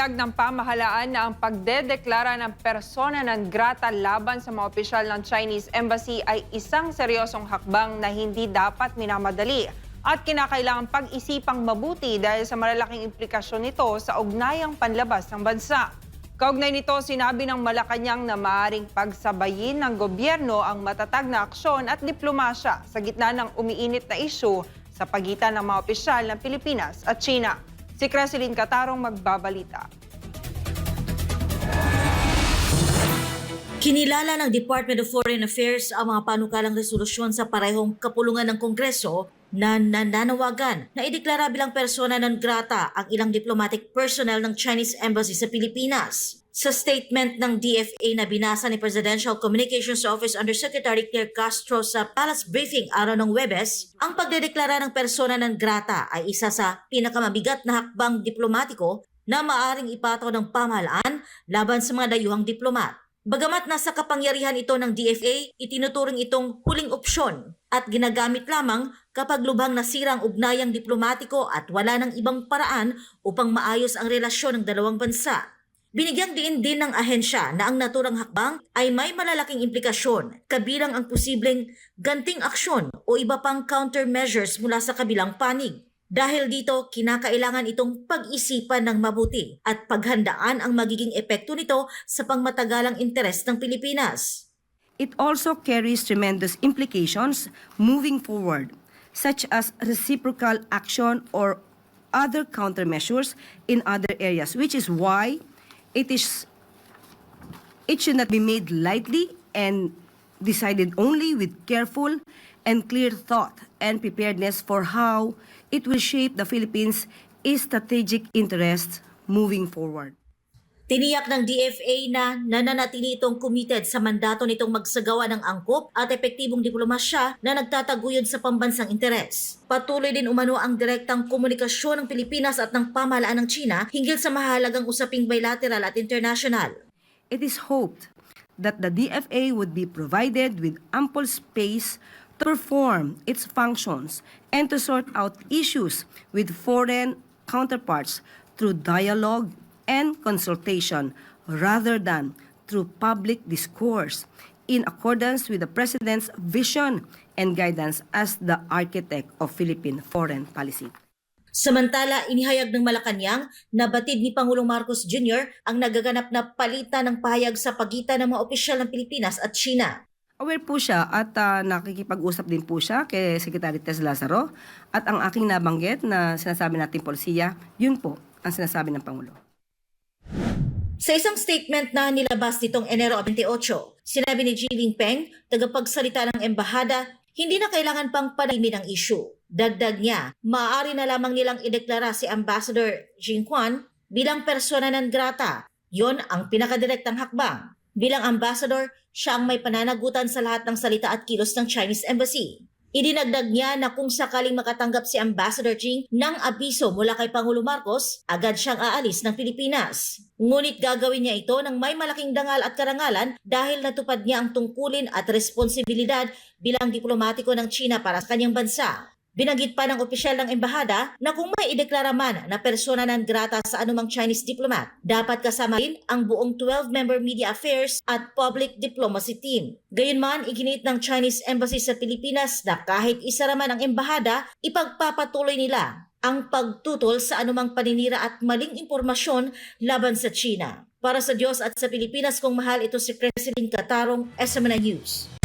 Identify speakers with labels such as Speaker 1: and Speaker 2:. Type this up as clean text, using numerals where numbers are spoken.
Speaker 1: Inihayag ng pamahalaan na ang pagdedeklara ng persona non grata laban sa mga opisyal ng Chinese Embassy ay isang seryosong hakbang na hindi dapat minamadali at kinakailangang pag-isipang mabuti dahil sa malalaking implikasyon nito sa ugnayang panlabas ng bansa. Kaugnay nito, sinabi ng Malacanang na maaaring pagsabayin ng gobyerno ang matatag na aksyon at diplomasya sa gitna ng umiinit na isyu sa pagitan ng mga opisyal ng Pilipinas at China. Si Creseline Catarong magbabalita.
Speaker 2: Kinilala ng Department of Foreign Affairs ang mga panukalang resolusyon sa parehong kapulungan ng Kongreso na nananawagan na ideklara bilang persona non grata ang ilang diplomatic personnel ng Chinese Embassy sa Pilipinas. Sa statement ng DFA na binasa ni Presidential Communications Office Undersecretary Claire Castro sa Palace Briefing araw ng Huwebes, ang pagdedeklara ng persona non grata ay isa sa pinakamabigat na hakbang diplomatiko na maaring ipataw ng pamahalaan laban sa mga dayuhang diplomat. Bagamat nasa kapangyarihan ito ng DFA, itinuturing itong huling opsyon at ginagamit lamang kapag lubhang nasira ang ugnayang diplomatiko at wala ng ibang paraan upang maayos ang relasyon ng dalawang bansa. Binigyang diin din ng ahensya na ang naturang hakbang ay may malalaking implikasyon, kabilang ang posibleng ganting aksyon o iba pang countermeasures mula sa kabilang panig. Dahil dito, kinakailangan itong pag-isipan ng mabuti at paghandaan ang magiging epekto nito sa pangmatagalang interes ng Pilipinas.
Speaker 3: It also carries tremendous implications moving forward, such as reciprocal action or other countermeasures in other areas, which is why it should not be made lightly and decided only with careful and clear thought and preparedness for how it will shape the Philippines' strategic interests moving forward.
Speaker 2: Tiniyak ng DFA na nananatili itong committed sa mandato nitong magsagawa ng angkop at epektibong diplomasya na nagtataguyod sa pambansang interes. Patuloy din umano ang direktang komunikasyon ng Pilipinas at ng pamahalaan ng China hinggil sa mahalagang usaping bilateral at international.
Speaker 3: It is hoped that the DFA would be provided with ample space to perform its functions and to sort out issues with foreign counterparts through dialogue and consultation rather than through public discourse in accordance with the President's vision and guidance as the architect of Philippine foreign policy.
Speaker 2: Samantala, inihayag ng Malacanang na batid ni Pangulong Marcos Jr. ang nagaganap na palitan ng pahayag sa pagitan ng mga opisyal ng Pilipinas at China.
Speaker 3: Aware po siya at nakikipag-usap din po siya kay Secretary Tess Lazaro at ang aking nabanggit na sinasabi natin polisiya, yun po ang sinasabi ng Pangulo.
Speaker 2: Sa isang statement na nilabas nitong Enero 28, sinabi ni Xi Jinping, tagapagsalita ng embahada, hindi na kailangan pang palimin ang issue. Dagdag niya, maaari na lamang nilang ideklara si Ambassador Jing Quan bilang persona non grata. Yon ang pinakadirektang hakbang. Bilang ambassador, siya ang may pananagutan sa lahat ng salita at kilos ng Chinese Embassy. Idinagdag niya na kung sakaling makatanggap si Ambassador Jing ng abiso mula kay Pangulo Marcos, agad siyang aalis ng Pilipinas. Ngunit gagawin niya ito ng may malaking dangal at karangalan dahil natupad niya ang tungkulin at responsibilidad bilang diplomatiko ng China para sa kanyang bansa. Binanggit pa ng opisyal ng embahada na kung may ideklara man na persona non grata sa anumang Chinese diplomat, dapat kasama rin ang buong 12-member Media Affairs at Public Diplomacy Team. Gayunman, iginit ng Chinese Embassy sa Pilipinas na kahit isa raman ang embahada, ipagpapatuloy nila ang pagtutol sa anumang paninira at maling impormasyon laban sa China. Para sa Diyos at sa Pilipinas, kung mahal, ito si Creseline Catarong, SMNI News.